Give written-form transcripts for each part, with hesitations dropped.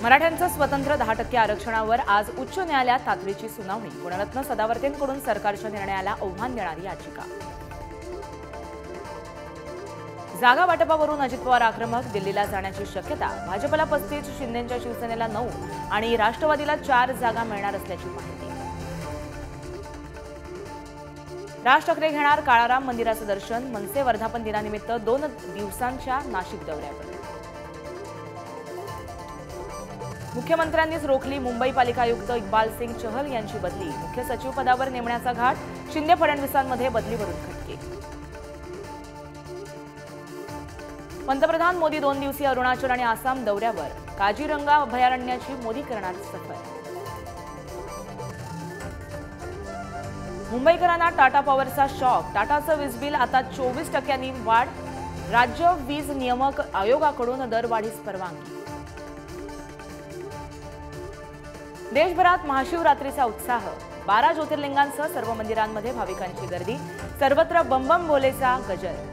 मराठ्यांचं स्वतंत्र 10% आरक्षणावर आज उच्च न्यायालयात तातडीची सुनावणी। गुणरत्न सदावर्तेंकडून सरकारच्या निर्णयाला आव्हान देणारी याचिका। जागा वाटपावरून अजित पवार आक्रमक, दिल्लीला जाण्याची शक्यता। भाजपला 35, शिंदेंच्या शिवसेनेला 9 आणि राष्ट्रवादीला 4 जागा मिळणार असल्याची माहिती। राज ठाकरे घेणार काळाराम मंदिराचं दर्शन। मनसे वर्धापन दिनानिमित्त 2 दिवसांच्या नाशिक दौऱ्यावर। मुख्यमंत्र्यांनीच रोखली मुंबई पालिका आयुक्त इक्बाल सिंग चहल यांची बदली। मुख्य सचिव पदावर नेमण्याचा घाट। शिंदे फडणवीसांमध्ये बदलीवरून खटके। पंतप्रधान मोदी 2 दिवसीय अरुणाचल आणि आसाम दौऱ्यावर। काझीरंगा अभयारण्याची मोदी करणार सफर। मुंबईकरांना टाटा पॉवरचा शॉक। टाटाचं वीज बिल आता 24% वाढ। राज्य वीज नियामक आयोगाकडून दरवाढीस परवानगी। देशभरात महाशिवरात्रीचा उत्साह। 12 ज्योतिर्लिंगांसह सर्व मंदिरांमध्ये भाविकांची गर्दी। सर्वत्र बम बम भोलेचा गजर।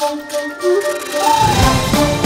Thank you.